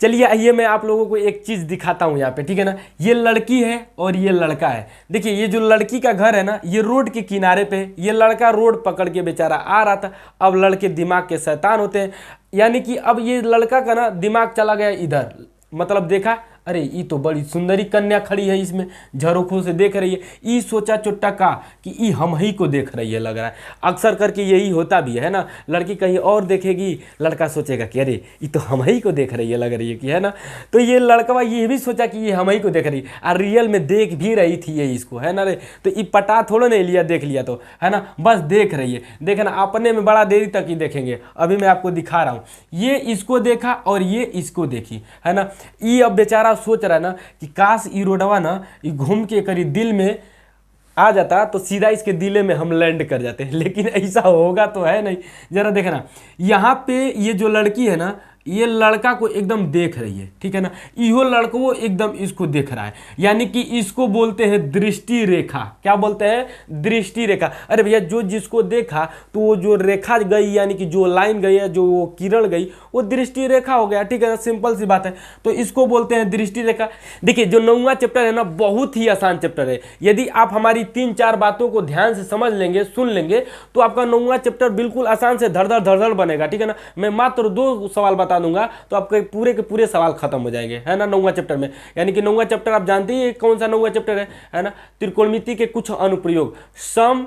चलिए आइए मैं आप लोगों को एक चीज़ दिखाता हूँ यहाँ पे, ठीक है ना। ये लड़की है और ये लड़का है। देखिए ये जो लड़की का घर है ना, ये रोड के किनारे पे, ये लड़का रोड पकड़ के बेचारा आ रहा था। अब लड़के दिमाग के शैतान होते हैं, यानी कि अब ये लड़का का ना दिमाग चला गया इधर, मतलब देखा अरे ये तो बड़ी सुंदरी कन्या खड़ी है, इसमें झरोखों से देख रही है। ई सोचा चुट्टा का कि ई हम ही को देख रही है, लग रहा है। अक्सर करके यही होता भी है ना, लड़की कहीं और देखेगी, लड़का सोचेगा कि अरे ये तो हम ही को देख रही है, लग रही है कि, है ना। तो ये लड़का ये भी सोचा कि ये हम ही को देख रही है, और रियल में देख भी रही थी ये इसको, है ना रे। तो ये पटा थोड़ा नहीं लिया, देख लिया तो, है ना, बस देख रही है। देखे ना, अपने में बड़ा देरी तक ही देखेंगे। अभी मैं आपको दिखा रहा हूँ, ये इसको देखा और ये इसको देखी, है ना। ये अब बेचारा सोच रहा है ना कि काश ई रोडवा ना ये घूम के करीब दिल में आ जाता तो सीधा इसके दिले में हम लैंड कर जाते हैं, लेकिन ऐसा होगा तो है नहीं। जरा देखना, यहाँ पे ये जो लड़की है ना, ये लड़का को एकदम देख रही है, ठीक है ना। इहो लड़को एकदम इसको देख रहा है, यानी कि इसको बोलते हैं दृष्टि रेखा। क्या बोलते हैं? दृष्टि रेखा। अरे भैया जो जिसको देखा तो वो जो रेखा गई, यानी कि जो लाइन गई है, जो वो किरण गई, वो दृष्टि रेखा हो गया, ठीक है ना। सिंपल सी बात है, तो इसको बोलते हैं दृष्टि रेखा। देखिए जो 9वां चैप्टर है ना, बहुत ही आसान चैप्टर है। यदि आप हमारी 3-4 बातों को ध्यान से समझ लेंगे, सुन लेंगे, तो आपका 9वां चैप्टर बिल्कुल आसान से धड़ धड़ बनेगा, ठीक है ना। मैं मात्र 2 सवाल बता दूंगा तो आपके पूरे के पूरे सवाल खत्म हो जाएंगे, है ना, 9वां चैप्टर में। यानी कि 9वां चैप्टर आप जानते ही कौन सा 9वां चैप्टर है ना, त्रिकोणमिति के कुछ अनुप्रयोग, सम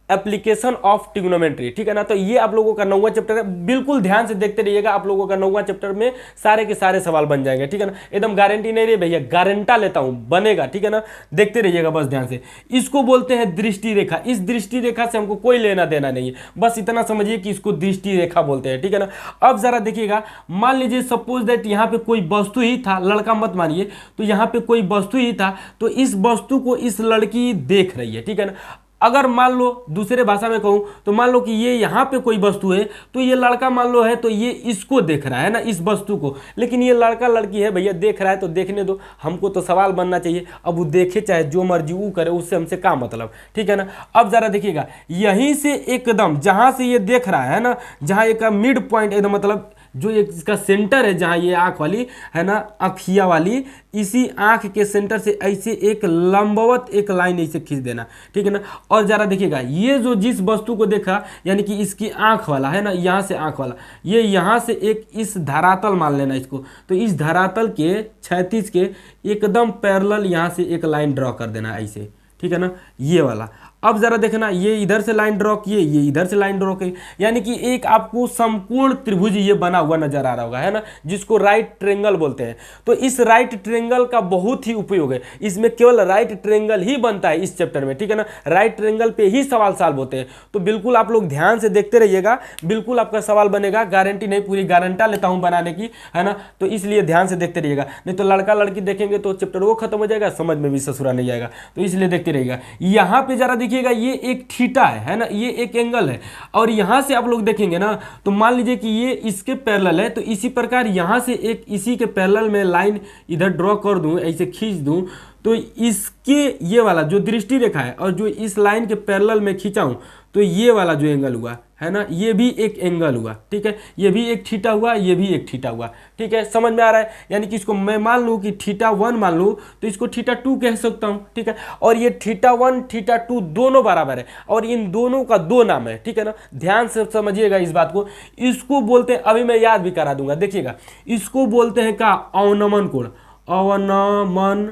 एप्लीकेशन ऑफ ट्रिग्नोमेट्री, ठीक है ना। तो ये आप लोगों का 9वां चैप्टर है, बिल्कुल ध्यान से देखते रहिएगा। आप लोगों का 9वां चैप्टर में सारे के सारे सवाल बन जाएंगे, ठीक है ना। एकदम गारंटी नहीं रही भैया, गारंटा लेता हूं बनेगा, ठीक है ना। देखते रहिएगा बस ध्यान से। इसको बोलते हैं दृष्टि रेखा। इस दृष्टि रेखा से हमको कोई लेना देना नहीं है, बस इतना समझिए कि इसको दृष्टि रेखा बोलते हैं, ठीक है ना। अब जरा देखिएगा, मान लीजिए सपोज दैट यहाँ पे कोई वस्तु ही था, लड़का मत मानिए, तो यहाँ पे कोई वस्तु ही था, तो इस वस्तु को इस लड़की देख रही है, ठीक है ना। अगर मान लो दूसरे भाषा में कहूँ तो मान लो कि ये यहाँ पे कोई वस्तु है, तो ये लड़का मान लो है, तो ये इसको देख रहा है ना, इस वस्तु को। लेकिन ये लड़का लड़की है भैया, देख रहा है तो देखने दो, हमको तो सवाल बनना चाहिए। अब वो देखे चाहे जो मर्जी वो करे, उससे हमसे क्या मतलब, ठीक है ना। अब जरा देखिएगा, यहीं से एकदम जहाँ से ये देख रहा है ना, जहाँ एक मिड पॉइंट एकदम, मतलब जो एक इसका सेंटर है, जहाँ ये आँख वाली है ना, आँखिया वाली, इसी आँख के सेंटर से ऐसे एक लंबवत एक लाइन ऐसे खींच देना, ठीक है ना। और जरा देखिएगा, ये जो जिस वस्तु को देखा, यानी कि इसकी आँख वाला है ना, यहाँ से आँख वाला, ये यहाँ से एक इस धरातल मान लेना इसको, तो इस धरातल के क्षैतिज के एकदम पैरेलल यहाँ से एक लाइन ड्रॉ कर देना ऐसे, ठीक है ना, ये वाला। अब जरा देखना, ये इधर से लाइन ड्रॉ किए, ये इधर से लाइन ड्रॉ किए, यानी कि एक आपको समकोण त्रिभुज ये बना हुआ नजर आ रहा होगा, है ना, जिसको राइट ट्रायंगल बोलते हैं। तो इस राइट ट्रायंगल का बहुत ही उपयोग है, इसमें केवल राइट ट्रायंगल ही बनता है इस चैप्टर में, ठीक है ना। राइट ट्रायंगल पे ही सवाल सॉल्व होते हैं, तो बिल्कुल आप लोग ध्यान से देखते रहिएगा, बिल्कुल आपका सवाल बनेगा। गारंटी नहीं, पूरी गारंटा लेता हूं बनाने की, है ना। तो इसलिए ध्यान से देखते रहिएगा, नहीं तो लड़का लड़की देखेंगे तो चैप्टर वो खत्म हो जाएगा, समझ में भी ससुरा नहीं आएगा। तो इसलिए देखते रहिएगा। यहाँ पे जरा देखिएगा, ये एक थीटा है ना, ये एक एंगल है, और यहां से आप लोग देखेंगे ना, तो मान लीजिए कि ये इसके पैरेलल है, तो इसी प्रकार यहां से एक इसी के पैरेलल में लाइन इधर ड्रॉ कर दूं, ऐसे खींच दूं, तो इसके ये वाला जो दृष्टि रेखा है और जो इस लाइन के पैरेलल में खींचा हूं, तो ये वाला जो एंगल हुआ है ना, ये भी एक एंगल हुआ, ठीक है। ये भी एक थीटा हुआ, ये भी एक थीटा हुआ, ठीक है, समझ में आ रहा है। यानी कि इसको मैं मान लूँ कि θ1 मान लूँ, तो इसको θ2 कह सकता हूँ, ठीक है। और ये θ1 θ2 दोनों बराबर है, और इन दोनों का 2 नाम है, ठीक है ना। ध्यान से समझिएगा इस बात को। इसको बोलते हैं, अभी मैं याद भी करा दूंगा, देखिएगा, इसको बोलते हैं क्या? अवनमन कोण। अवनमन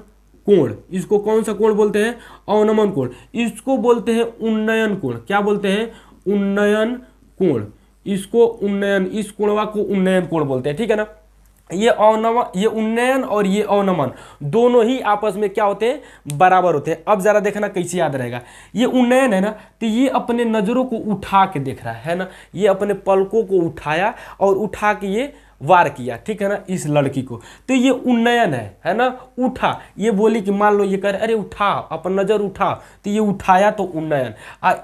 कोण, इसको कौन सा कोण बोलते हैं? अवनमन कोण। इसको बोलते हैं उन्नयन कोण। क्या बोलते हैं? उन्नयन कोण। इसको उन्नयन, इस कोणवा को उन्नयन कोण बोलते हैं, ठीक है ना। ये अवनमन, ये उन्नयन और ये अवनमन दोनों ही आपस में क्या होते हैं? बराबर होते हैं। अब जरा देखना कैसे याद रहेगा। ये उन्नयन है ना, तो ये अपने नजरों को उठा के देख रहा है ना, ये अपने पलकों को उठाया और उठा के ये वार किया, ठीक है ना, इस लड़की को, तो ये उन्नयन है ना। उठा, ये बोली कि मान लो ये कह रहे अरे उठा, अपन नजर उठा, तो ये उठाया तो उन्नयन।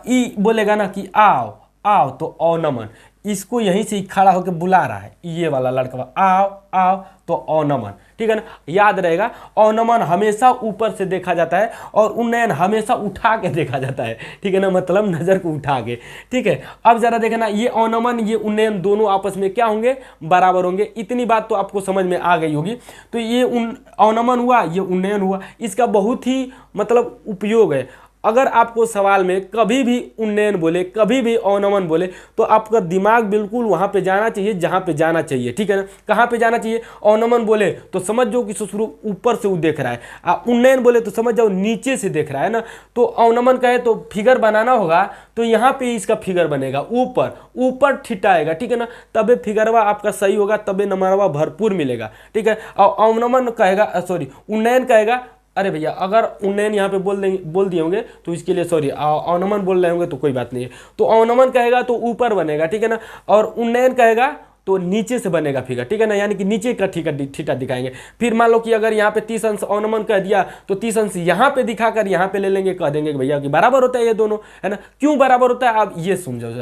ई बोलेगा ना कि आओ आओ, तो अवनमन। इसको यहीं से खड़ा होकर बुला रहा है, ये वाला लड़का आओ आओ, तो अवनमन, ठीक है ना, याद रहेगा। अवनमन हमेशा ऊपर से देखा जाता है और उन्नयन हमेशा उठा के देखा जाता है, ठीक है ना, मतलब नजर को उठा के, ठीक है। अब जरा देखना, ये अवनमन ये उन्नयन दोनों आपस में क्या होंगे, बराबर होंगे। इतनी बात तो आपको समझ में आ गई होगी। तो ये अवनमन हुआ, ये उन्नयन हुआ, इसका बहुत ही मतलब उपयोग है। अगर आपको सवाल में कभी भी उन्नयन बोले, कभी भी अवनमन बोले, तो आपका दिमाग बिल्कुल वहाँ पे जाना चाहिए जहाँ पे जाना चाहिए, ठीक है ना। कहाँ पे जाना चाहिए, अवनमन बोले तो समझ जाओ कि ससुर ऊपर से वो देख रहा है, उन्नयन बोले तो समझ जाओ नीचे से देख रहा है ना। तो अवनमन कहे तो फिगर बनाना होगा, तो यहाँ पे इसका फिगर बनेगा ऊपर, ऊपर ठिठाएगा, ठीक है ना, तबे फिगरवा आपका सही होगा, तबे नंबरवा भरपूर मिलेगा, ठीक है। और अवनमन कहेगा, सॉरी उन्नयन कहेगा, अरे भैया अगर उन्नयन यहाँ पे बोल दिए होंगे तो इसके लिए सॉरी, अवनमन बोल रहे होंगे तो कोई बात नहीं है। तो अवनमन कहेगा तो ऊपर बनेगा, ठीक है ना, और उन्नयन कहेगा तो नीचे से बनेगा फिगर, ठीक है ना, यानी कि नीचे का ठीठा दिखाएंगे। फिर मान लो कि अगर यहाँ पे 30 अंश अवनमन कह दिया तो 30 अंश यहाँ पे दिखाकर यहाँ पे ले लेंगे, कह देंगे कि भैया कि बराबर होता है ये दोनों, है ना। क्यों बराबर होता है आप ये समझो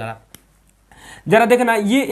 जरा देखना, ये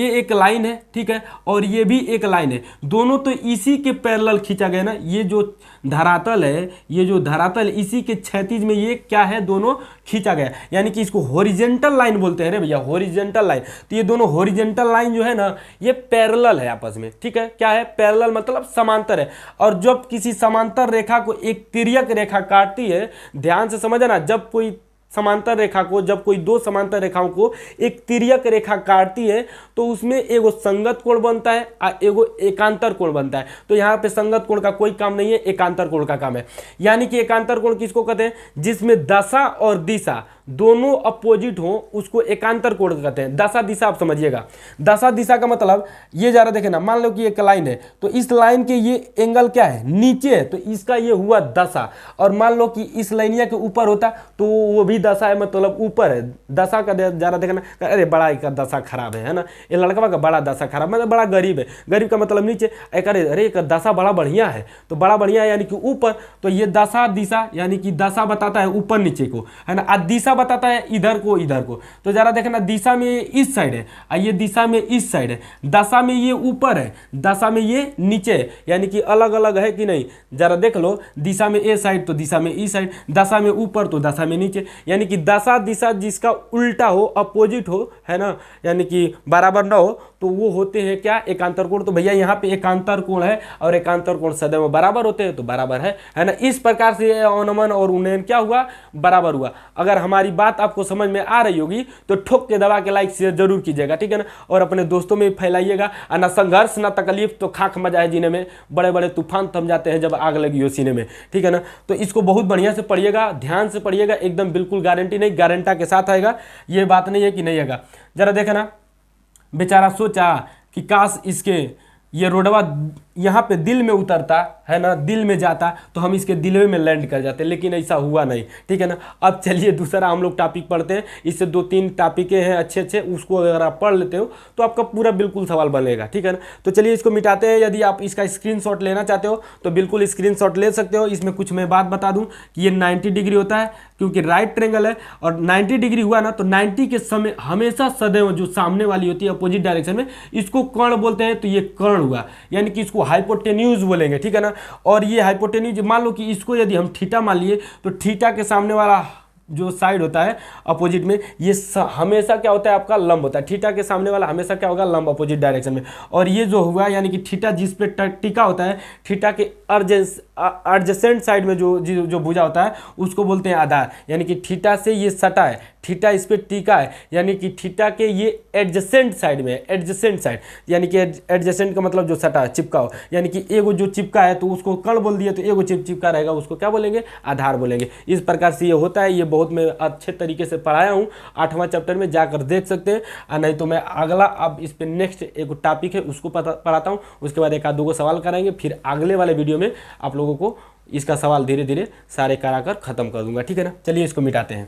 एक लाइन है, ठीक है, और ये भी एक लाइन है, दोनों तो इसी के पैरेलल खींचा गया ना। ये जो धरातल है, ये जो धरातल इसी के क्षैतिज में ये क्या है, दोनों खींचा गया, यानी कि इसको हॉरिजॉन्टल लाइन बोलते हैं रे भैया, हॉरिजॉन्टल लाइन। तो ये दोनों हॉरिजॉन्टल लाइन जो है ना, ये पैरेलल है आपस में, ठीक है। क्या है, पैरेलल मतलब समांतर है। और जब किसी समांतर रेखा को एक तिर्यक रेखा काटती है, ध्यान से समझना, जब कोई समांतर रेखा को, जब कोई दो समांतर रेखाओं को एक तिर्यक रेखा काटती है तो उसमें एगो संगत कोण बनता है और एगो एकांतर कोण बनता है। तो यहाँ पे संगत कोण का कोई काम नहीं है, एकांतर कोण का काम है। यानी कि एकांतर कोण किसको कहते हैं, जिसमें दशा और दिशा दोनों अपोजिट हो उसको एकांतर कोण कहते हैं। दशा दिशा आप समझिएगा, दशा दिशा का मतलब ये जरा देखे ना, मान लो कि एक लाइन है तो इस लाइन के ये एंगल क्या है, नीचे है, तो इसका ये हुआ दशा। और मान लो कि इस लाइनिया के ऊपर होता तो वो भी दशा है, मतलब ऊपर है। दशा का जरा देखना, अरे बड़ा इसका दशा खराब है ना, ये लड़का का बड़ा दशा खराब, मतलब बड़ा गरीब है, गरीब का मतलब नीचे। अरे एक दशा बड़ा बढ़िया है, तो बड़ा बढ़िया है यानी कि ऊपर। तो ये दशा दिशा यानी कि दशा बताता है ऊपर नीचे को, है ना, दिशा बताता है इधर को इधर को। तो जरा देखना, दिशा में ये इस साइड है और ये दिशा में इस साइड है, दशा में ये ऊपर है, दशा में ये नीचे है, यानी कि अलग अलग है कि नहीं, जरा देख लो, दिशा में ए साइड तो दिशा में ई साइड, दशा में ऊपर तो दशा में नीचे, यानी कि दशा दिशा जिसका उल्टा हो, अपोजिट हो, है ना, यानी कि बराबर ना हो, तो वो होते हैं क्या, एकांतर कोण। तो भैया यहाँ पे एकांतर कोण है और एकांतर कोण सदैव बराबर होते हैं, तो बराबर है ना। इस प्रकार से अवनमन और उन्नयन क्या हुआ, बराबर हुआ। अगर हमारी बात आपको समझ में आ रही होगी तो ठोक के दबा के लाइक शेयर जरूर कीजिएगा, ठीक है ना, और अपने दोस्तों में फैलाइएगा। ना संघर्ष ना तकलीफ तो खाक मजा है जीने में, बड़े बड़े तूफान थम जाते हैं जब आग लगी हो सीने में, ठीक है ना। तो इसको बहुत बढ़िया से पढ़िएगा, ध्यान से पढ़िएगा, एकदम बिल्कुल गारंटी नहीं, गारंटा के साथ आएगा, ये बात नहीं है कि नहीं आएगा। जरा देखना, बेचारा सोचा कि काश इसके ये रोडवा यहाँ पे दिल में उतरता, है ना, दिल में जाता तो हम इसके दिलवे में लैंड कर जाते, लेकिन ऐसा हुआ नहीं, ठीक है ना। अब चलिए दूसरा हम लोग टॉपिक पढ़ते हैं, इससे 2-3 टॉपिकें हैं अच्छे, उसको अगर आप पढ़ लेते हो तो आपका पूरा बिल्कुल सवाल बनेगा, ठीक है ना। तो चलिए इसको मिटाते हैं। यदि आप इसका स्क्रीनशॉट लेना चाहते हो तो बिल्कुल स्क्रीनशॉट ले सकते हो। इसमें कुछ मैं बात बता दूं कि ये 90 डिग्री होता है, क्योंकि राइट ट्रेंगल है, और 90 डिग्री हुआ ना तो 90 के समय हमेशा सदैव जो सामने वाली होती है अपोजिट डायरेक्शन में, इसको कर्ण बोलते हैं। तो ये कर्ण हुआ, यानी कि इसको हाइपोटेन्यूज बोलेंगे, ठीक है ना। और ये हाइपोटेन्यूज, मान लो कि इसको यदि हम थीटा मान लिए तो थीटा के सामने वाला जो साइड होता है अपोजिट में, ये हमेशा क्या होता है, आपका लंब होता है। थीटा के सामने वाला हमेशा क्या होगा, लंब, अपोजिट डायरेक्शन में। और ये जो हुआ यानी कि थीटा जिस पे टिका होता है, थीटा के एडजेसेंट साइड में जो भुजा होता है उसको बोलते हैं आधार, यानी कि थीटा से ये सटा है, थीटा इस पे टिका है, यानी कि थीटा के ये एडजेसेंट साइड में है, एडजेसेंट साइड, यानी कि एडजेसेंट का मतलब जो सटा है, चिपका हो, यानी कि एगो जो चिपका है तो उसको कर्ण बोल दिया, तो एगो चिपका रहेगा उसको क्या बोलेंगे, आधार बोलेंगे। इस प्रकार से ये होता है। ये बहुत मैं अच्छे तरीके से पढ़ाया हूँ, 8वां चैप्टर में जाकर देख सकते हैं, और नहीं तो मैं अगला अब इस पे नेक्स्ट एक टॉपिक है उसको पढ़ाता हूँ, उसके बाद 1-2 सवाल कराएंगे, फिर अगले वाले वीडियो में आप लोगों को इसका सवाल धीरे धीरे सारे कराकर खत्म कर दूंगा, ठीक है ना। चलिए इसको मिटाते हैं।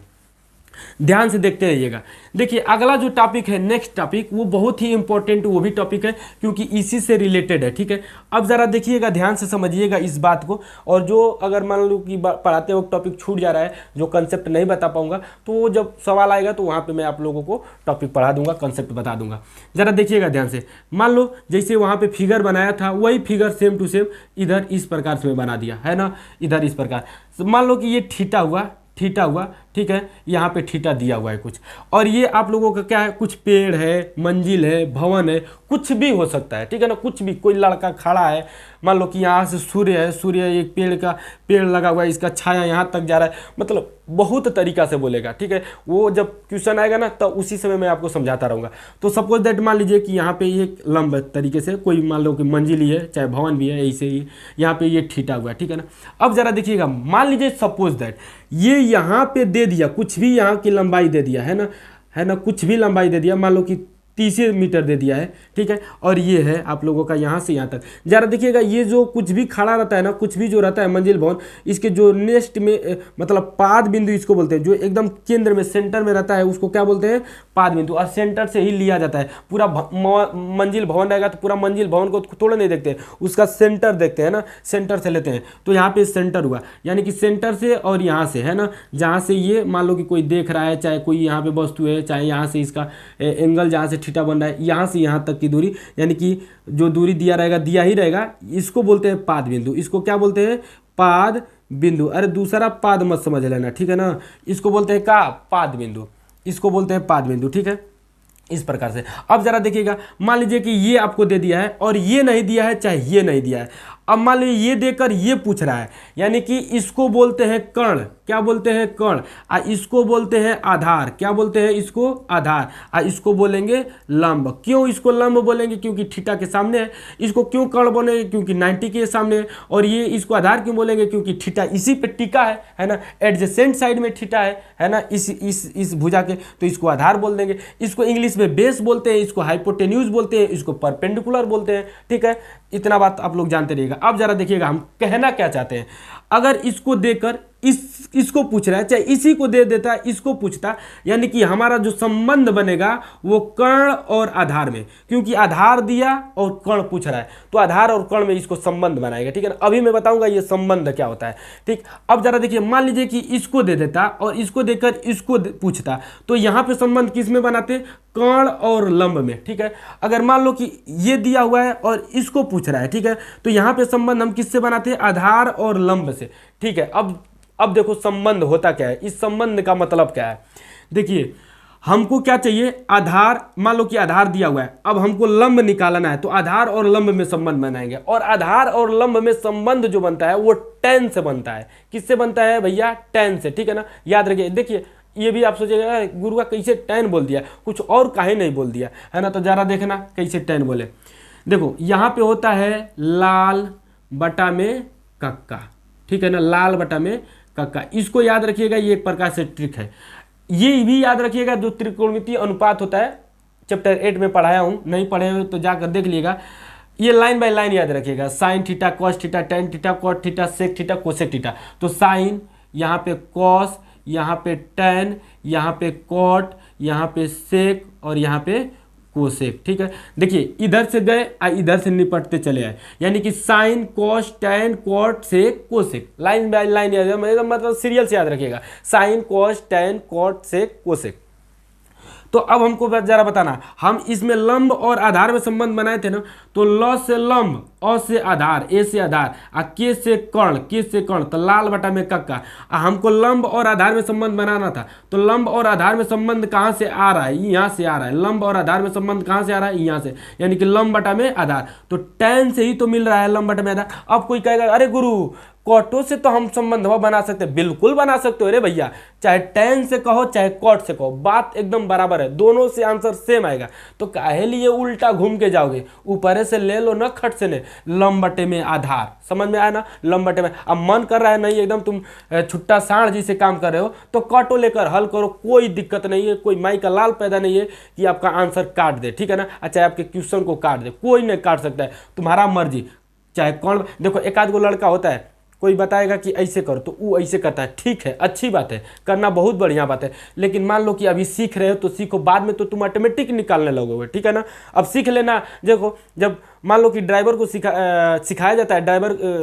ध्यान से देखते रहिएगा। देखिए अगला जो टॉपिक है, नेक्स्ट टॉपिक, वो बहुत ही इंपॉर्टेंट वो भी टॉपिक है क्योंकि इसी से रिलेटेड है, ठीक है। अब ज़रा देखिएगा, ध्यान से समझिएगा इस बात को, और जो अगर मान लो कि पढ़ाते वक्त टॉपिक छूट जा रहा है, जो कंसेप्ट नहीं बता पाऊंगा, तो जब सवाल आएगा तो वहाँ पर मैं आप लोगों को टॉपिक पढ़ा दूंगा, कंसेप्ट बता दूंगा। ज़रा देखिएगा ध्यान से। मान लो जैसे वहाँ पर फिगर बनाया था, वही फिगर सेम टू सेम इधर इस प्रकार से मैं बना दिया है ना, इधर इस प्रकार। मान लो कि ये थीटा हुआ, थीटा हुआ, ठीक है, यहाँ पे थीटा दिया हुआ है कुछ, और ये आप लोगों का क्या है, कुछ पेड़ है, मंजिल है, भवन है, कुछ भी हो सकता है, ठीक है ना, कुछ भी। कोई लड़का खड़ा है, मान लो कि यहाँ से सूर्य है, सूर्य एक पेड़ लगा हुआ है, इसका छाया यहाँ तक जा रहा है, मतलब बहुत तरीका से बोलेगा, ठीक है। वो जब क्वेश्चन आएगा ना, तब उसी समय मैं आपको समझाता रहूँगा। तो सपोज दैट मान लीजिए कि यहाँ पे एक लंब तरीके से कोई मान लो कि मंजिल ही है, चाहे भवन भी है, ऐसे ही यहाँ पे ये थीटा हुआ है, ठीक है ना। अब जरा देखिएगा, मान लीजिए सपोज दैट ये यहाँ पे दे दिया, कुछ भी यहाँ की लंबाई दे दिया है ना, कुछ भी लंबाई दे दिया, मान लो कि 30 मीटर दे दिया है, ठीक है, और ये है आप लोगों का यहाँ से यहाँ तक। जरा देखिएगा, ये जो कुछ भी खड़ा रहता है ना, कुछ भी जो रहता है मंजिल भवन, इसके जो नेक्स्ट में मतलब पाद बिंदु इसको बोलते हैं, जो एकदम केंद्र में सेंटर में रहता है, उसको क्या बोलते हैं, पाद बिंदु। और सेंटर से ही लिया जाता है। पूरा मंजिल भवन रहेगा तो पूरा मंजिल भवन को थोड़ा नहीं देखते, उसका सेंटर देखते हैं ना, सेंटर से लेते हैं। तो यहाँ पे सेंटर हुआ, यानी कि सेंटर से और यहाँ से, है ना, जहाँ से ये मान लो कि कोई देख रहा है, चाहे कोई यहाँ पे वस्तु है, चाहे यहाँ से इसका एंगल जहाँ से थीटा बन रहा है, यहाँ से यहाँ तक की दूरी, यानी कि जो दूरी दिया ही रहेगा, इसको बोलते हैं पाद बिंदु। इसको क्या बोलते हैं, पाद बिंदु। अरे दूसरा पाद मत समझ लेना, ठीक है ना, इसको बोलते हैं का पाद बिंदु, इसको बोलते हैं पाद बिंदु, ठीक है, इस प्रकार से। अब जरा देखिएगा, मान लीजिए कि ये आपको दे दिया है और ये नहीं दिया है, चाहे ये नहीं दिया है। अब मान लीजिए ये देकर ये पूछ रहा है, यानी कि इसको बोलते हैं कर्ण, क्या बोलते हैं, कर्ण। इसको बोलते हैं आधार, क्या बोलते हैं, इसको आधार। इसको बोलेंगे लंब। क्यों इसको लंब बोलेंगे, क्योंकि थीटा के सामने है। इसको क्यों कर्ण बोलेंगे, क्योंकि 90 के सामने है। और ये इसको आधार क्यों बोलेंगे, क्योंकि थीटा इसी पे टिका है ना, एडजेसेंट साइड में थीटा है ना, इस भुजा के, तो इसको आधार बोल देंगे। इसको इंग्लिश में बेस बोलते हैं, इसको हाइपोटेन्यूज बोलते हैं, इसको परपेंडिकुलर बोलते हैं, ठीक है। इतना बात आप लोग जानते रहिएगा। अब जरा देखिएगा, हम कहना क्या चाहते हैं। अगर इसको देकर इसको पूछ रहा है, चाहे इसी को दे देता, इसको पूछता, यानी कि हमारा जो संबंध बनेगा वो कर्ण और आधार में, क्योंकि आधार दिया और कर्ण पूछ रहा है, तो आधार और कर्ण में इसको संबंध बनाएगा, ठीक है ना। अभी मैं बताऊंगा ये संबंध क्या होता है, ठीक। अब जरा देखिए, मान लीजिए कि इसको दे देता और इसको देकर इसको पूछता, तो यहाँ पे संबंध किस में बनाते, कर्ण और लंब में, ठीक है। अगर मान लो कि ये दिया हुआ है और इसको पूछ रहा है, ठीक है, तो यहाँ पे संबंध हम किससे बनाते हैं, आधार और लंब से, ठीक है। अब देखो संबंध होता क्या है, इस संबंध का मतलब क्या है। देखिए हमको क्या चाहिए, आधार, मान लो कि आधार दिया हुआ है, अब हमको लंब निकालना है, तो आधार और लंब में संबंध बनाएंगे। और आधार और लंब में संबंध जो बनता है वो tan से बनता है। किससे बनता है भैया, tan से, ठीक है ना, याद रखिए। देखिए ये भी आप सोचेगा गुरु का कैसे tan बोल दिया, कुछ और काहे नहीं बोल दिया, है ना। तो जरा देखना कैसे tan बोले। देखो यहाँ पे होता है लाल बटा में कक्का, ठीक है ना, लाल बटा में कक्का। इसको याद रखिएगा, ये एक प्रकार से ट्रिक है। ये भी याद रखिएगा, जो त्रिकोणमितीय अनुपात होता है, चैप्टर 8 में पढ़ाया हूँ, नहीं पढ़े हो तो जाकर देख लीजिएगा। ये लाइन बाय लाइन याद रखिएगा, sine theta, cos theta, tan theta, cot theta, sec theta, cosec theta. तो साइन, यहाँ पे कॉस, यहाँ पे टेन, यहाँ पे कॉट, यहाँ पे सेक और यहाँ पे कोसेक, ठीक है। देखिए इधर से गए इधर से निपटते चले आए, यानी कि sine, cos, tan, cot, sec, cosec, line by line याद, मतलब सीरियल से याद रखिएगा, sine, cos, tan, cot, sec, cosec. तो अब हमको जरा बताना, हम इसमें लंब और आधार में संबंध बनाए थे ना, तो ल से लंब, अ से आधार, ए से आधार, के से कर्ण, के से कर्ण, तो लाल बटा में कक्का। हमको लंब और आधार में संबंध बनाना था, तो लंब और आधार में संबंध कहाँ से आ रहा है, यहाँ से आ रहा है। लंब और आधार में संबंध कहाँ से आ रहा है, यहाँ से, यानी कि लंब बटा में आधार। तो tan से ही तो मिल रहा है लंब बटा में आधार। अब कोई कहेगा अरे गुरु कॉटो से तो हम संबंध बना सकते हैं, बिल्कुल बना सकते हो अरे भैया, चाहे tan से कहो चाहे कॉट से कहो, बात एकदम बराबर है, दोनों से आंसर सेम आएगा। तो काहे लिए उल्टा घूम के जाओगे, ऊपर से ले लो ना, खट से ले, लंब बटे में आधार, समझ में आया ना, लंब बटे में। अब मन कर रहा है नहीं एकदम तुम छुट्टा सांड जी से काम कर रहे हो, तो कॉटो लेकर हल करो, कोई दिक्कत नहीं है, कोई माई का लाल पैदा नहीं है कि आपका आंसर काट दे, ठीक है ना, अच्छा आपके क्वेश्चन को काट दे, कोई नहीं काट सकता है, तुम्हारा मर्जी। चाहे कौन, देखो एक आध गो लड़का होता है कोई बताएगा कि ऐसे करो तो वो ऐसे करता है, ठीक है, अच्छी बात है, करना बहुत बढ़िया बात है। लेकिन मान लो कि अभी सीख रहे हो तो सीखो, बाद में तो तुम ऑटोमेटिक निकालने लगोगे, ठीक है ना। अब सीख लेना। देखो जब मान लो कि ड्राइवर को सिखाया जाता है,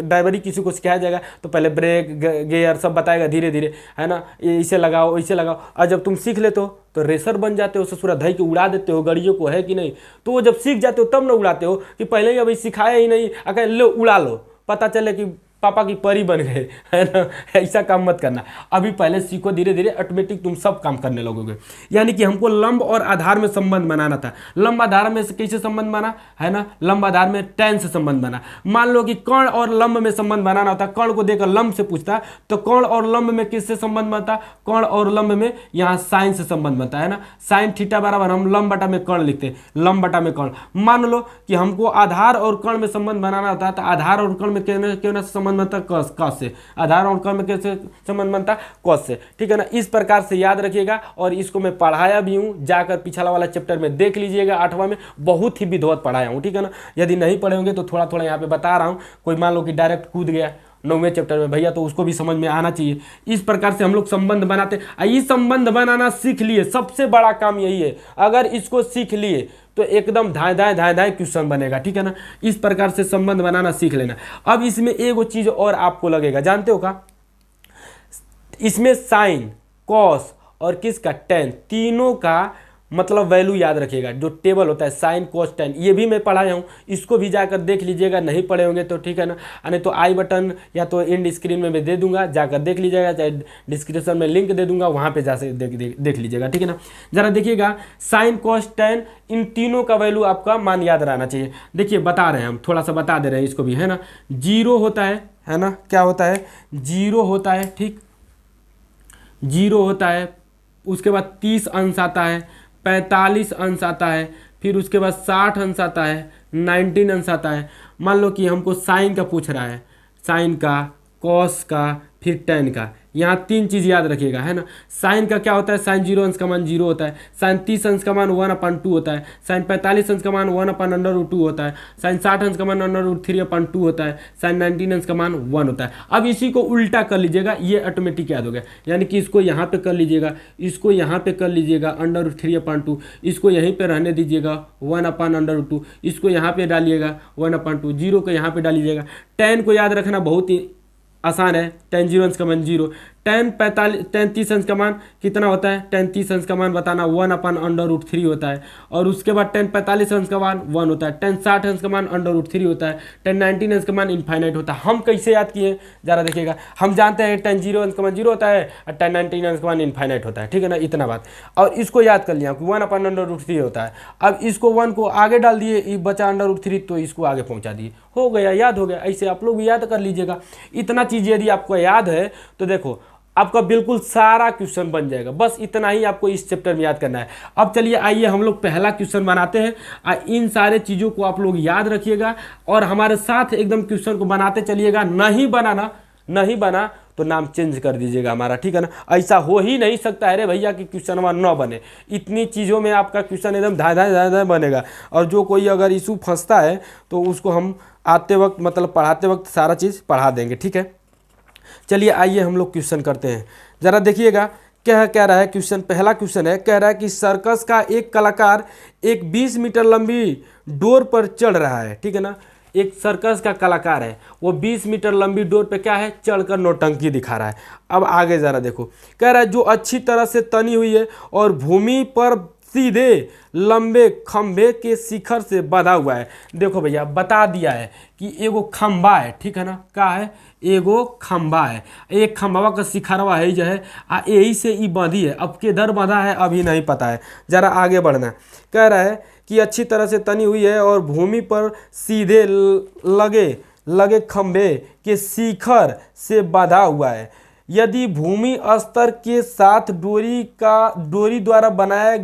ड्राइवरी किसी को सिखाया जाएगा तो पहले ब्रेक गियर सब बताएगा धीरे धीरे, है ना, ये इसे लगाओ इसे लगाओ। और जब तुम सीख लेते हो तो रेसर बन जाते हो, ससुरा धई के उड़ा देते हो गाड़ियों को, है कि नहीं। तो वो जब सीख जाते हो तब ना उड़ाते हो कि पहले ही अभी सिखाया ही नहीं, अगर लो उड़ा लो, पता चले कि पापा की परी बन गए, है ना। ऐसा काम मत करना, अभी पहले सीखो, धीरे धीरे ऑटोमेटिक तुम सब काम करने लगोगे। यानी कि हमको लंब और आधार में संबंध बनाना था। लंब आधार में से कैसे संबंध बना, है ना, लंब आधार में tan से संबंध बना। मान लो कि कर्ण और लंब में संबंध बनाना होता, कर्ण को देकर लंब से पूछता, तो कर्ण और लंब में किससे संबंध बनता, कर्ण और लंब में यहाँ साइन से संबंध बनता है ना। साइन थीटा बराबर हम लंब बटा में कर्ण लिखते हैं, लंब बटा में कर्ण। मान लो कि हमको आधार और कर्ण में संबंध बनाना होता है, तो आधार और कर्ण में क्यों ना संबंध बनता, कॉस से। आधार और कर्ण में कैसे संबंध बनता, कॉस से, ठीक है ना। इस प्रकार से याद रखिएगा, और इसको मैं पढ़ाया भी हूँ, जाकर पिछला वाला चैप्टर में देख लीजिएगा, 8वां में बहुत ही विधिवत पढ़ाया हूँ, ठीक है ना। यदि नहीं पढ़े होंगे तो थोड़ा थोड़ा यहाँ पे बता रहा हूँ। कोई मान लो कि डायरेक्ट कूद गया 9वें चैप्टर में भैया, तो उसको भी समझ में आना चाहिए। इस प्रकार से हम लोग संबंध बनाते हैं। ये संबंध बनाना सीख लिए, सबसे बड़ा काम यही है। अगर इसको सीख लिए तो एकदम धाए धाए क्वेश्चन बनेगा, ठीक है ना। इस प्रकार से संबंध बनाना सीख लेना। अब इसमें एक चीज और आपको लगेगा, जानते हो का, इसमें साइन, कॉस और किसका, tan, तीनों का मतलब वैल्यू याद रखिएगा। जो टेबल होता है साइन कॉस tan, ये भी मैं पढ़ाया हूँ, इसको भी जाकर देख लीजिएगा। नहीं पढ़े होंगे तो ठीक है ना, नहीं तो आई बटन या तो एंड स्क्रीन में मैं दे दूंगा, जाकर देख लीजिएगा, चाहे डिस्क्रिप्शन में लिंक दे दूंगा, वहाँ पे जा से देख लीजिएगा, ठीक है ना। जरा देखिएगा, साइन कॉस tan, इन तीनों का वैल्यू आपका मान याद रहना चाहिए। देखिए बता रहे हैं हम, थोड़ा सा बता दे रहे हैं इसको भी, है ना। 0 होता है ना, क्या होता है, 0 होता है, ठीक, 0 होता है। उसके बाद 30 अंश आता है, 45 अंश आता है, फिर उसके बाद 60 अंश आता है, 19 अंश आता है। मान लो कि हमको साइन का पूछ रहा है, साइन का, कॉस का, फिर tan का। यहाँ 3 चीज़ याद रखिएगा, है ना। साइन का क्या होता है, साइन 0 अंश का मान 0 होता है। साइन 30 अंश का मान 1/2 होता है। साइन 45 अंश का मान 1/√2 होता है। साइन 60 अंश का मान √3/2 होता है। साइन 19 अंश का मान 1 होता है। अब इसी को उल्टा कर लीजिएगा, ये ऑटोमेटिक याद हो गया। यानी कि इसको यहाँ पे कर लीजिएगा, इसको यहाँ पे कर लीजिएगा √3/2, इसको यहीं पे रहने दीजिएगा 1/√2, इसको यहाँ पे डालिएगा 1/2, 0 को यहाँ पे डालिएगा। tan को याद रखना बहुत ही आसान है, tan 0 अंश का मान 0। tan 30 अंश का मान कितना होता है, tan 30 अंश का मान बताना 1/√3 होता है। और उसके बाद tan 45 अंश का मान 1 होता है। tan 60 अंश का मान √3 होता है। tan 19 अंश का मान इनफाइनाइट होता है। हम कैसे याद किए जरा देखिएगा, हम जानते हैं tan 0 अंश का मान 0 होता है और tan 19 अंश का मान इनफाइनाइट होता है, ठीक है ना, इतना बात। और इसको याद कर लिया 1/√3 होता है। अब इसको 1 को आगे डाल दिए, ये बचा √3, तो इसको आगे पहुँचा दिए, हो गया, याद हो गया। ऐसे आप लोग भी याद कर लीजिएगा। इतना चीज़ यदि आपको याद है तो देखो आपका बिल्कुल सारा क्वेश्चन बन जाएगा। बस इतना ही आपको इस चैप्टर में याद करना है। अब चलिए आइए हम लोग पहला क्वेश्चन बनाते हैं। इन सारे चीज़ों को आप लोग याद रखिएगा और हमारे साथ एकदम क्वेश्चन को बनाते चलिएगा। नहीं बना तो नाम चेंज कर दीजिएगा हमारा, ठीक है ना। ऐसा हो ही नहीं सकता है रे भैया कि क्वेश्चन हमारा न बने। इतनी चीज़ों में आपका क्वेश्चन एकदम धाए बनेगा। और जो कोई अगर इशू फंसता है तो उसको हम आते वक्त मतलब पढ़ाते वक्त सारा चीज़ पढ़ा देंगे, ठीक है। चलिए आइए हम लोग क्वेश्चन करते हैं। ज़रा देखिएगा क्या कह रहा है क्वेश्चन। पहला क्वेश्चन है, कह रहा है कि सर्कस का एक कलाकार एक 20 मीटर लंबी डोर पर चढ़ रहा है, ठीक है ना। एक सर्कस का कलाकार है, वो 20 मीटर लंबी डोर पे क्या है, चढ़कर नौटंकी दिखा रहा है। अब आगे ज़रा देखो, कह रहा है जो अच्छी तरह से तनी हुई है और भूमि पर सीधे लंबे खंभे के शिखर से बंधा हुआ है। देखो भैया बता दिया है कि एगो खंभा है, ठीक है ना, क्या है, एगो खंभा है। एक खंभा का शिखरवा है जो है यही से ई बंधी है। अब किधर बंधा है अभी नहीं पता है, ज़रा आगे बढ़ना। कह रहा है कि अच्छी तरह से तनी हुई है और भूमि पर सीधे लगे खंभे के शिखर से बंधा हुआ है। यदि भूमि स्तर के साथ डोरी द्वारा बनाया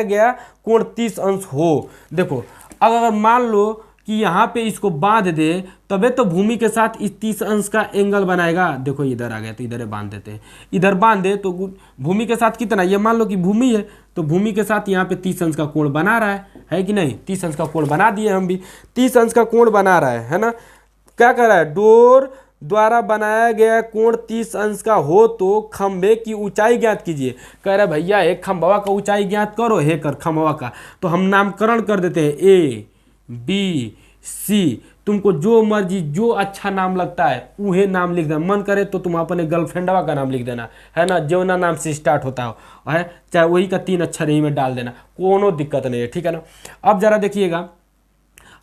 गया कोण 30 अंश हो। देखो अगर मान लो कि यहाँ पे इसको बांध दे तबे तो भूमि के साथ इस 30 अंश का एंगल बनाएगा। देखो इधर आ गया तो इधर बांध देते हैं, इधर बांध दे तो भूमि के साथ कितना, ये मान लो कि भूमि है तो भूमि के साथ यहाँ पे 30 अंश का कोण बना रहा है कि नहीं। 30 अंश का कोण बना दिए हम भी, 30 अंश का कोण बना रहा है ना। क्या कर रहा है, डोर द्वारा बनाया गया कोण 30 अंश का हो तो खंभे की ऊंचाई ज्ञात कीजिए। कह रहा भैया एक खंभवा का ऊंचाई ज्ञात करो, हे कर खंभवा का, तो हम नामकरण कर देते हैं ए बी सी, तुमको जो मर्जी जो अच्छा नाम लगता है उहे नाम लिख देना। मन करे तो तुम अपने गर्लफ्रेंडवा का नाम लिख देना, है ना, जौना नाम से स्टार्ट होता है, चाहे वही का 3 अक्षर यही में डाल देना, कोनो दिक्कत नहीं है, ठीक है ना। अब जरा देखिएगा,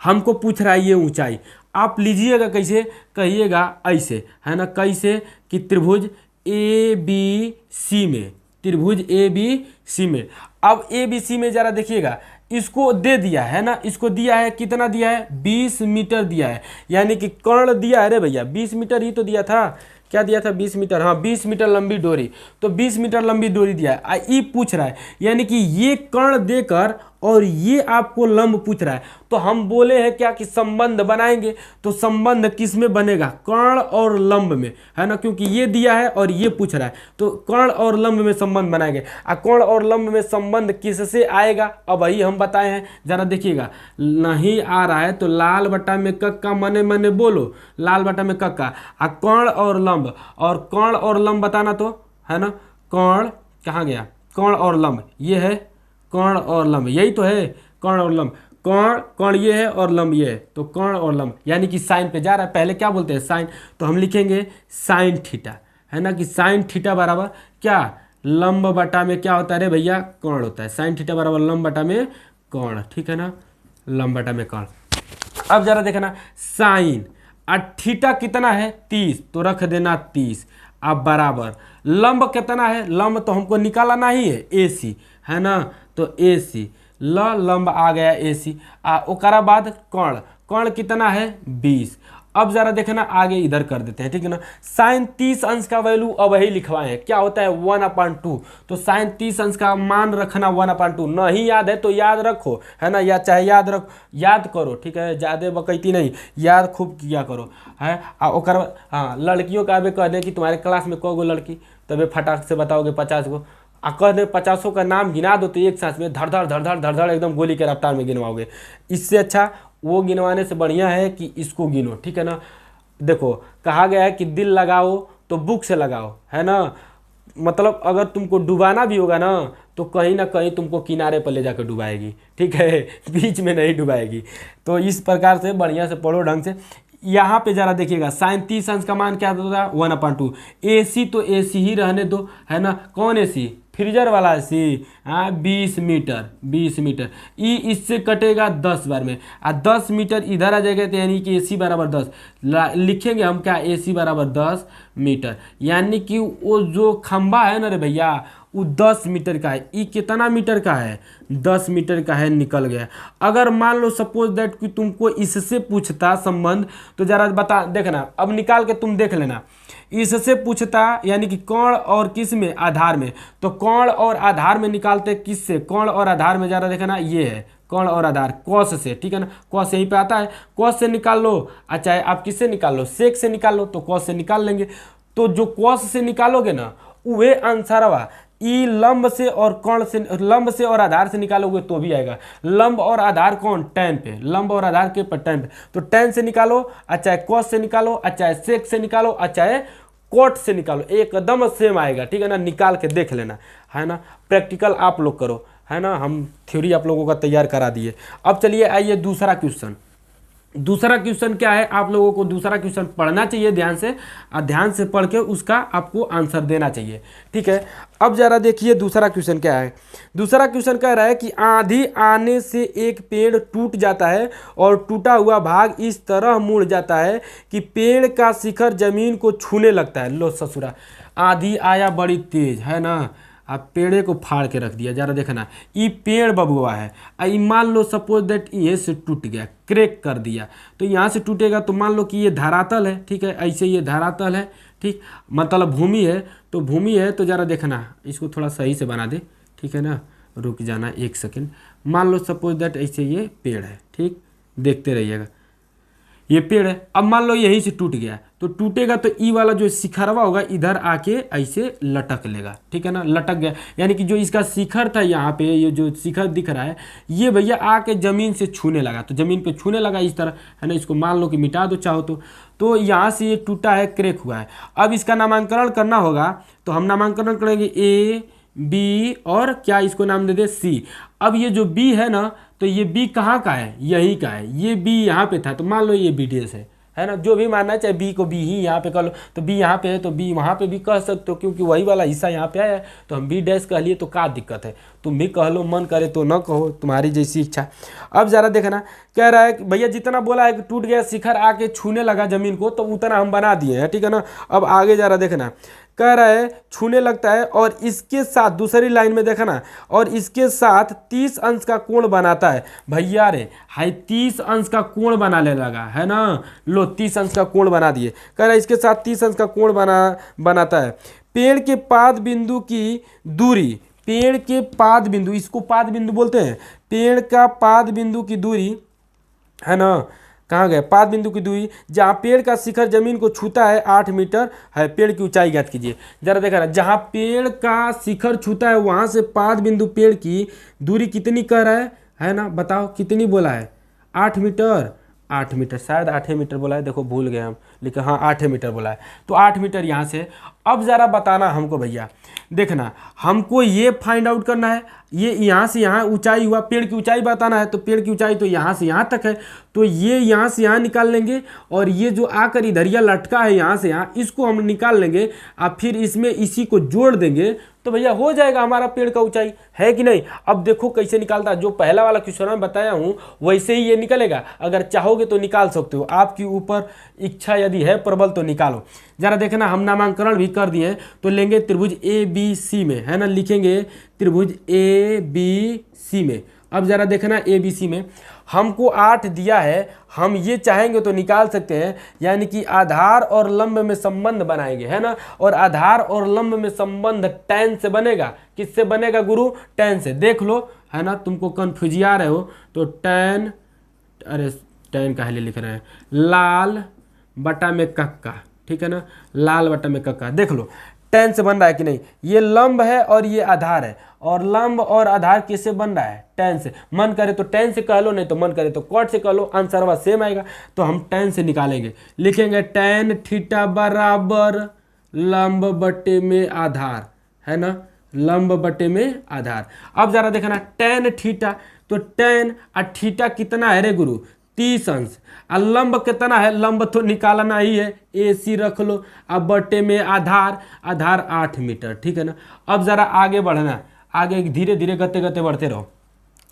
हमको पूछ रहा है ये ऊंचाई, आप लीजिएगा कैसे, कहिएगा ऐसे, है ना, कैसे कि त्रिभुज ए बी सी में, त्रिभुज ए बी सी में। अब ए बी सी में जरा देखिएगा, इसको दे दिया है ना, इसको दिया है, कितना दिया है, 20 मीटर दिया है, यानी कि कर्ण दिया है रे भैया, 20 मीटर ही तो दिया था, क्या दिया था, 20 मीटर, हाँ 20 मीटर लंबी डोरी, तो 20 मीटर लंबी डोरी दिया है। ई पूछ रहा है, यानी कि ये कर्ण देकर और ये आपको लंब पूछ रहा है, तो हम बोले हैं क्या कि संबंध बनाएंगे, तो संबंध किस में बनेगा, कर्ण और लंब में, है ना, क्योंकि ये दिया है और ये पूछ रहा है, तो कर्ण और लंब में संबंध बनाएंगे। कर्ण और लंब में संबंध किससे आएगा, अब वही हम बताए हैं, जरा देखिएगा, नहीं आ रहा है तो लाल बटा में कक्का मने मने बोलो, लाल बटा में कक्का, कर्ण और लंब, और कर्ण और लंब बताना तो, है ना, कर्ण कहाँ गया, कर्ण और लंब, ये है कर्ण और लंब, यही तो है कर्ण और लंब, कर्ण ये है और लंब ये है, तो कर्ण और लंब, यानी कि साइन पे जा रहा है, पहले क्या बोलते हैं साइन, तो हम लिखेंगे साइन थीटा, है ना, कि साइन थीटा बराबर क्या, लंब बटा में क्या होता है रे भैया, कर्ण होता है, साइन थीटा बराबर लंब बटा में कर्ण, ठीक है ना, लंब बटा में कर्ण। अब जरा देखना साइन, थीटा कितना है 30, तो रख देना 30, अब बराबर लंब कितना है, लंब तो हमको निकालना ही है AC, है ना, तो AC लंब आ गया AC, ओकरा बाद कर्ण, कर्ण कितना है 20। अब जरा देखना आगे इधर कर देते हैं, ठीक है ना, साइन 30 अंश का वैल्यू अब ही लिखवाए हैं, क्या होता है 1/2, तो साइन 30 अंश का मान रखना 1/2, नहीं याद है तो याद रखो, है ना, या चाहे याद करो, ठीक है, ज़्यादा बकैती नहीं, याद खूब किया करो, है। ओकर हाँ, लड़कियों का अभी कह दें कि तुम्हारे क्लास में को गो लड़की, तभी फटाक से बताओगे 50 गो, कह दे 50 का नाम गिना दो तो एक सांस में धड़ धड़ एकदम गोली के रफ्तार में गिनवाओगे, इससे अच्छा वो गिनवाने से बढ़िया है कि इसको गिनो, ठीक है ना। देखो कहा गया है कि दिल लगाओ तो बुक से लगाओ, है ना, मतलब अगर तुमको डुबाना भी होगा ना तो कहीं ना कहीं तुमको किनारे पर ले जाकर डुबाएगी, ठीक है, बीच में नहीं डुबाएगी। तो इस प्रकार से बढ़िया से पढ़ो ढंग से। यहाँ पे जरा देखिएगा, साइन 30 अंश का मान क्या होता है 1/2, AC तो AC ही रहने दो, है ना, कौन AC, फ्रीजर वाला AC, हाँ 20 मीटर, ई इससे कटेगा 10 बार में, 10 मीटर इधर आ जाएगा, तो यानी कि AC बराबर 10, लिखेंगे हम क्या, AC बराबर 10 मीटर, यानी कि वो जो खंबा है ना रे भैया वो 10 मीटर का है, ई कितना मीटर का है 10 मीटर का है, निकल गया। अगर मान लो सपोज दैट कि तुमको इससे पूछता संबंध, तो जरा बता देखना, अब निकाल के तुम देख लेना, इससे पूछता यानी कि कोण और किस में, आधार में, तो कोण और आधार में निकालते किससे, कोण और आधार में, जरा देखना ये है कोण और आधार कॉस से, ठीक है ना, कॉस यहीं पे आता है, कॉस से निकाल लो, चाहे आप किससे निकाल लो, सेक से निकाल लो, तो कॉस से निकाल लेंगे, तो जो कॉस से निकालोगे ना वह आंसरवा ई लंब से और कोण से, लंब से और आधार से निकालोगे तो भी आएगा, लंब और आधार कौन, टैन पे, लंब और आधार के पर टैन पे, तो टैन से निकालो, चाहे कॉस से निकालो, चाहे सेक से निकालो, चाहे कोट से निकालो, एकदम सेम आएगा, ठीक है ना, निकाल के देख लेना, है ना, प्रैक्टिकल आप लोग करो, है ना, हम थ्योरी आप लोगों का तैयार करा दिए। अब चलिए आइए दूसरा क्वेश्चन, दूसरा क्वेश्चन क्या है, आप लोगों को दूसरा क्वेश्चन पढ़ना चाहिए ध्यान से, और ध्यान से पढ़ के उसका आपको आंसर देना चाहिए, ठीक है। अब जरा देखिए दूसरा क्वेश्चन क्या है, दूसरा क्वेश्चन कह रहा है कि आंधी आने से एक पेड़ टूट जाता है और टूटा हुआ भाग इस तरह मुड़ जाता है कि पेड़ का शिखर जमीन को छूने लगता है। लो ससुरा, आंधी आया बड़ी तेज, है ना, आप पेड़े को फाड़ के रख दिया, जरा देखना ये पेड़ बबुआ है, आई मान लो सपोज दैट ये से टूट गया, क्रैक कर दिया, तो यहाँ से टूटेगा तो मान लो कि ये धरातल है, ठीक है, ऐसे ये धरातल है, ठीक, मतलब भूमि है, तो भूमि है, तो जरा देखना इसको थोड़ा सही से बना दे, ठीक है ना, रुक जाना 1 सेकेंड, मान लो सपोज दैट ऐसे ये पेड़ है, ठीक, देखते रहिएगा, ये पेड़ है, अब मान लो यहीं से टूट गया, तो टूटेगा तो ई वाला जो शिखरवा होगा इधर आके ऐसे लटक लेगा, ठीक है ना, लटक गया। यानी कि जो इसका शिखर था यहाँ पे, ये जो शिखर दिख रहा है ये भैया आके ज़मीन से छूने लगा, तो ज़मीन पे छूने लगा इस तरह, है ना। इसको मान लो कि मिटा दो चाहो तो यहाँ से ये टूटा है, क्रैक हुआ है। अब इसका नामांकन करना होगा, तो हम नामांकन करेंगे ए बी और क्या इसको नाम दे दे सी। अब ये जो बी है ना, तो ये बी कहाँ का है, यही का है, ये बी यहाँ पे था, तो मान लो ये बी डैश है ना, जो भी मानना है, चाहे बी को बी ही यहाँ पे कर लो, तो बी यहाँ पे है तो बी वहाँ पे भी कह सकते हो, क्योंकि वही वाला हिस्सा यहाँ पे आया है, तो हम बी डैश कह लिए, तो क्या दिक्कत है, तुम भी कह लो, मन करे तो न कहो, तुम्हारी जैसी इच्छा। अब ज़रा देखना, कह रहा है कि भैया जितना बोला है कि टूट गया शिखर आके छूने लगा ज़मीन को, तो उतना हम बना दिए हैं, ठीक है ना। अब आगे ज़रा देखना, कह रहा है छूने लगता है और इसके साथ, दूसरी लाइन में देखा ना, और इसके साथ 30 अंश का कोण बनाता है। भैया रे हाई 30 अंश का कोण बनाने लगा, है ना, लो 30 अंश का कोण बना दिए। कह रहा है इसके साथ 30 अंश का कोण बनाता है। पेड़ के पाद बिंदु की दूरी, पेड़ के पाद बिंदु, इसको पाद बिंदु बोलते हैं, पेड़ का पाद बिंदु की दूरी, है ना, कहाँ गए, पाद बिंदु की दूरी जहाँ पेड़ का शिखर जमीन को छूता है 8 मीटर है। पेड़ की ऊंचाई ज्ञात कीजिए। जरा देखा ना, जहाँ पेड़ का शिखर छूता है वहाँ से पाद बिंदु पेड़ की दूरी कितनी कह रहा है ना, बताओ कितनी बोला है, 8 मीटर, 8 मीटर, शायद 8 मीटर बोला है, देखो भूल गए हम, लेकिन हाँ 8 मीटर बोला है, तो 8 मीटर यहाँ से। अब ज़रा बताना हमको भैया, देखना हमको ये फाइंड आउट करना है, ये यहाँ से यहाँ ऊंचाई हुआ, पेड़ की ऊंचाई बताना है, तो पेड़ की ऊंचाई तो यहाँ से यहाँ तक है, तो ये यहाँ से यहाँ निकाल लेंगे, और ये जो आकर इधरिया लटका है यहाँ से यहाँ, इसको हम निकाल लेंगे, और फिर इसमें इसी को जोड़ देंगे, तो भैया हो जाएगा हमारा पेड़ का ऊंचाई, है कि नहीं। अब देखो कैसे निकालता है, जो पहला वाला क्वेश्चन में बताया हूँ वैसे ही ये निकलेगा, अगर चाहोगे तो निकाल सकते हो, आपकी ऊपर इच्छा यदि है प्रबल तो निकालो। जरा देखना, हम नामांकन भी कर दिए, तो लेंगे त्रिभुज ए बी सी में, है ना, लिखेंगे त्रिभुज ए बी सी में। अब जरा देखना ए बी सी में हमको 8 दिया है, हम ये चाहेंगे तो निकाल सकते हैं, यानी कि आधार और लंब में संबंध बनाएंगे, है ना, और आधार और लंब में संबंध tan से बनेगा, किससे बनेगा गुरु, tan से। देख लो, है ना, तुमको कन्फ्यूजिया रहे हो तो tan, अरे tan काहे लिख रहे हैं, लाल बटा में कक्का, ठीक है ना, लाल बटा में कक्का, देख लो tan से बन रहा है कि नहीं। ये लंब है और ये आधार है, और लंब और आधार किससे बन रहा है, tan से। मन करे तो tan से कह लो, नहीं तो मन करे तो cot से कह लो, आंसर वह सेम आएगा, तो हम tan से निकालेंगे, लिखेंगे tan थीटा बराबर लंब बटे में आधार, है ना, लंब बटे में आधार। अब जरा देखना tan थीटा, तो tan और थीटा कितना है रे गुरु, 30 अंश, और लंब कितना है, लंब तो निकालना ही है, ए सी रख लो, अब बटे में आधार, आधार 8 मीटर, ठीक है ना। अब ज़रा आगे बढ़ना, आगे धीरे धीरे गते गते बढ़ते रहो।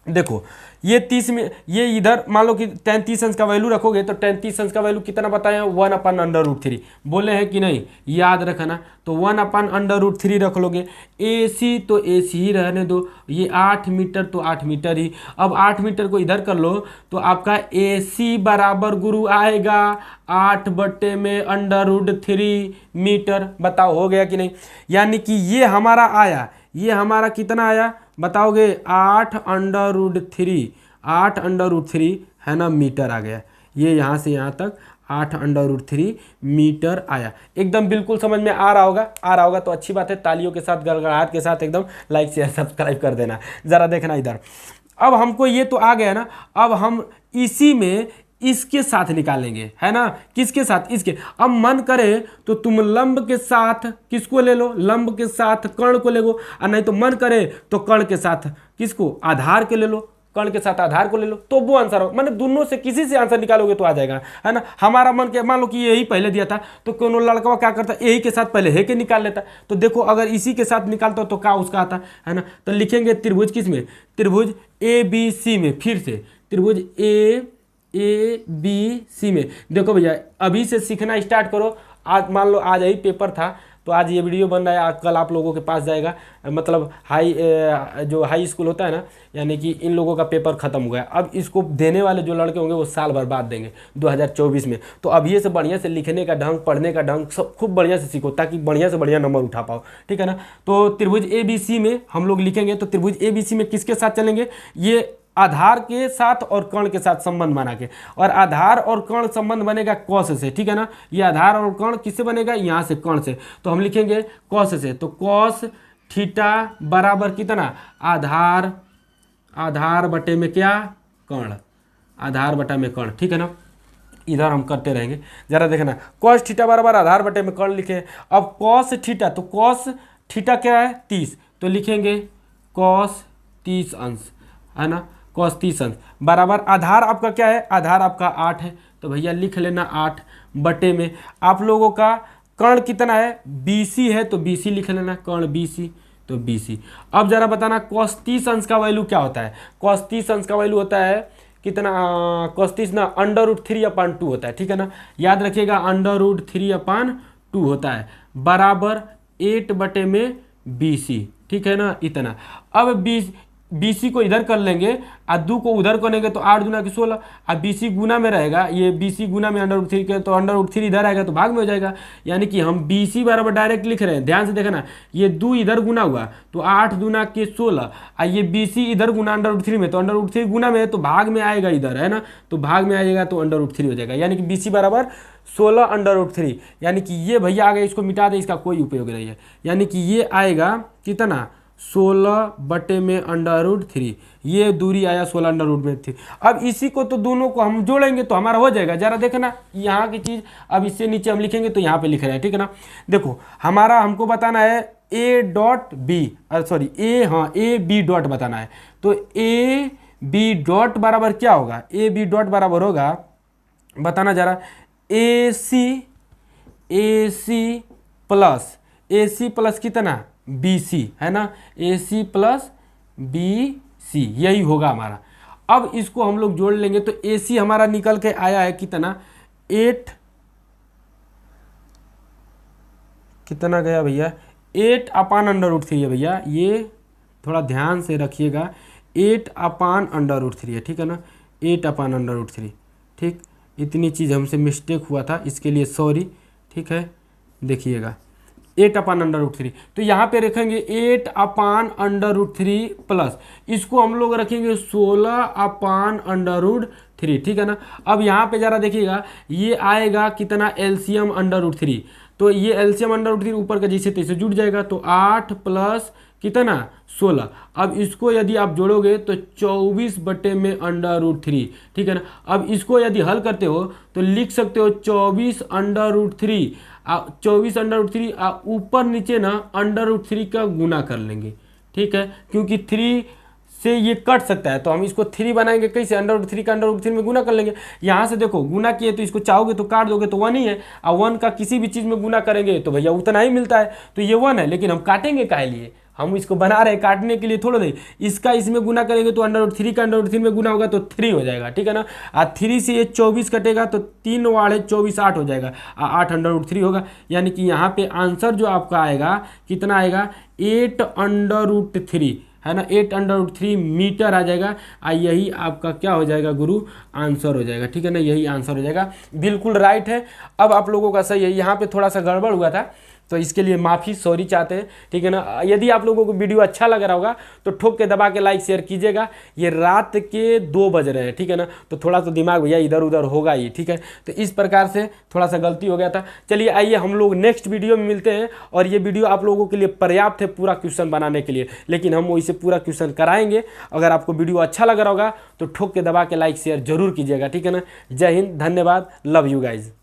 देखो ये 30 में, ये इधर मान लो कि tan 30 अंश का वैल्यू रखोगे, तो tan 30 अंश का वैल्यू कितना बताया, 1/√3 बोले हैं कि नहीं, याद रखना, तो 1/√3 रख लोगे। ए सी तो ए सी ही रहने दो, ये 8 मीटर तो 8 मीटर ही। अब 8 मीटर को इधर कर लो, तो आपका ए सी बराबर गुरु आएगा 8 बटे में √3 मीटर। बताओ हो गया कि नहीं, यानी कि ये हमारा आया, ये हमारा कितना आया बताओगे, 8/√3, 8/√3 है ना, मीटर आ गया। ये यहाँ से यहाँ तक 8/√3 मीटर आया। एकदम बिल्कुल समझ में आ रहा होगा तो अच्छी बात है, तालियों के साथ गड़गड़ाहट के साथ एकदम लाइक शेयर सब्सक्राइब कर देना। ज़रा देखना इधर, अब हमको ये तो आ गया ना, अब हम इसी में इसके साथ निकालेंगे, है ना, किसके साथ, इसके। अब मन करे तो तुम लंब के साथ किसको ले लो, लंब के साथ कर्ण को ले लो, और नहीं तो मन करे तो कर्ण के साथ किसको, आधार के ले लो, कर्ण के साथ आधार को ले लो, तो वो आंसर हो, मैंने दोनों से किसी से आंसर निकालोगे तो आ जाएगा, है ना। हमारा मन के, मान लो कि यही पहले दिया था, तो कोनो लड़का क्या करता, यही के साथ पहले हे के निकाल लेता, तो देखो अगर इसी के साथ निकालता तो क्या उसका आता, है ना। तो लिखेंगे त्रिभुज किस में, त्रिभुज ए बी सी में, फिर से त्रिभुज ए बी सी में। देखो भैया अभी से सीखना स्टार्ट करो, आज मान लो आज यही पेपर था, तो आज ये वीडियो बन रहा है, कल आप लोगों के पास जाएगा, मतलब जो हाई स्कूल होता है ना, यानी कि इन लोगों का पेपर खत्म हो गया। अब इसको देने वाले जो लड़के होंगे वो साल भर बाद देंगे 2024 में। तो अब ये से बढ़िया से लिखने का ढंग, पढ़ने का ढंग सब खूब बढ़िया से सीखो, ताकि बढ़िया से बढ़िया नंबर उठा पाओ, ठीक है ना। तो त्रिभुज ए बी सी में हम लोग लिखेंगे, तो त्रिभुज ए बी सी में किसके साथ चलेंगे, ये आधार के साथ और कर्ण के साथ संबंध बना के, और आधार और कर्ण संबंध बनेगा कॉस से, ठीक है ना। ये आधार और कर्ण किससे बनेगा, यहाँ से कर्ण से, तो हम लिखेंगे कॉस से। तो कॉस थीटा बराबर कितना, आधार बटे में क्या, कर्ण, आधार बटा में कर्ण, ठीक है ना। इधर हम करते रहेंगे, जरा देखना, कॉस थीटा बराबर आधार बटे में कर्ण लिखे। अब कॉस थीटा, तो कॉस थीटा क्या है 30, तो लिखेंगे कॉस 30 अंश, है ना, कॉस 30 अंश बराबर आधार आपका क्या है, आधार आपका 8 है, तो भैया लिख लेना 8 बटे में आप लोगों का कर्ण कितना है, BC है, तो BC लिख लेना, कर्ण BC, तो BC। अब जरा बताना कॉस 30 अंश का वैल्यू क्या होता है। कॉस 30 अंश का वैल्यू होता है कितना, कॉस 30 ना √3/2 होता है, ठीक है ना, याद रखिएगा √3/2 होता है बराबर 8 बटे में BC, ठीक है ना, इतना। अब BC को इधर कर लेंगे और 2 को उधर करेंगे तो 8 दूना की 16, अब BC गुना में रहेगा, ये BC गुना में √3 के, तो √3 इधर आएगा तो भाग में हो जाएगा, यानी कि हम BC बराबर डायरेक्ट लिख रहे हैं। ध्यान से देखना, ये 2 इधर गुना हुआ तो 8 दूना के 16, और ये BC इधर गुना √3 में, तो √3 गुना में है तो भाग में आएगा इधर, है ना, तो भाग में आएगा तो √3 हो जाएगा, यानी कि BC बराबर 16 √3, यानी कि ये भैया आ गया, इसको मिटा दे, इसका कोई उपयोग नहीं है, यानी कि ये आएगा कितना 16 बटे में √3, ये दूरी आया 16 √3। अब इसी को तो दोनों को हम जोड़ेंगे तो हमारा हो जाएगा। जरा देखना यहाँ की चीज़, अब इससे नीचे हम लिखेंगे तो यहाँ पे लिख रहे हैं, ठीक है ना। देखो हमारा हमको बताना है A.B, sorry A B dot बताना है, तो A B डॉट बराबर क्या होगा, A B डॉट बराबर होगा, बताना जरा, AC प्लस कितना BC, है ना, AC प्लस BC, यही होगा हमारा। अब इसको हम लोग जोड़ लेंगे तो AC हमारा निकल के आया है कितना, 8, कितना गया भैया, 8/√3 है भैया, ये थोड़ा ध्यान से रखिएगा, 8/√3 है, ठीक है ना, 8/√3, ठीक, इतनी चीज़ हमसे मिस्टेक हुआ था, इसके लिए सॉरी, ठीक है, देखिएगा 8/√3, तो यहाँ पे रखेंगे 8/√3 प्लस इसको हम लोग रखेंगे 16/√3, ठीक है ना। अब यहाँ पे जरा देखिएगा, ये आएगा कितना LCM √3, तो ये LCM √3 ऊपर का जैसे तैसे जुड़ जाएगा, तो 8 प्लस कितना 16, अब इसको यदि आप जोड़ोगे तो 24 बटे में √3, ठीक है ना। अब इसको यदि हल करते हो तो लिख सकते हो 24/√3, 24/√3 ऊपर नीचे ना √3 का गुना कर लेंगे, ठीक है, क्योंकि 3 से ये कट सकता है, तो हम इसको 3 बनाएंगे कैसे, √3 का √3 में गुना कर लेंगे। यहाँ से देखो गुना किए तो इसको चाहोगे तो काट दोगे तो 1 ही है, और 1 का किसी भी चीज़ में गुना करेंगे तो भैया उतना ही मिलता है, तो ये 1 है, लेकिन हम काटेंगे काहे लिए, हम इसको बना रहे काटने के लिए थोड़ा नहीं, इसका इसमें गुना करेंगे तो √3 का √3 में गुना होगा तो 3 हो जाएगा, ठीक है ना। 3 से ये 24 कटेगा तो 3 वाड़े 24 8 हो जाएगा, 8 √3 होगा, यानी कि यहाँ पे आंसर जो आपका आएगा कितना आएगा 8/√3, है ना, 8/√3 मीटर आ जाएगा, यही आपका क्या हो जाएगा गुरु, आंसर हो जाएगा, ठीक है ना, यही आंसर हो जाएगा, बिल्कुल राइट है। अब आप लोगों का सही है, यहाँ पे थोड़ा सा गड़बड़ हुआ था तो इसके लिए माफ़ी, सॉरी चाहते हैं, ठीक है ना। यदि आप लोगों को वीडियो अच्छा लग रहा होगा तो ठोक के दबा के लाइक शेयर कीजिएगा। ये रात के 2 बज रहे हैं, ठीक है ना, तो थोड़ा तो दिमाग भैया इधर उधर होगा ही, ठीक है, तो इस प्रकार से थोड़ा सा गलती हो गया था। चलिए आइए हम लोग नेक्स्ट वीडियो में मिलते हैं, और ये वीडियो आप लोगों के लिए पर्याप्त है पूरा क्वेश्चन बनाने के लिए, लेकिन हम वैसे पूरा क्वेश्चन कराएंगे। अगर आपको वीडियो अच्छा लग रहा होगा तो ठोक के दबा के लाइक शेयर जरूर कीजिएगा, ठीक है ना। जय हिंद, धन्यवाद, लव यू गाइज।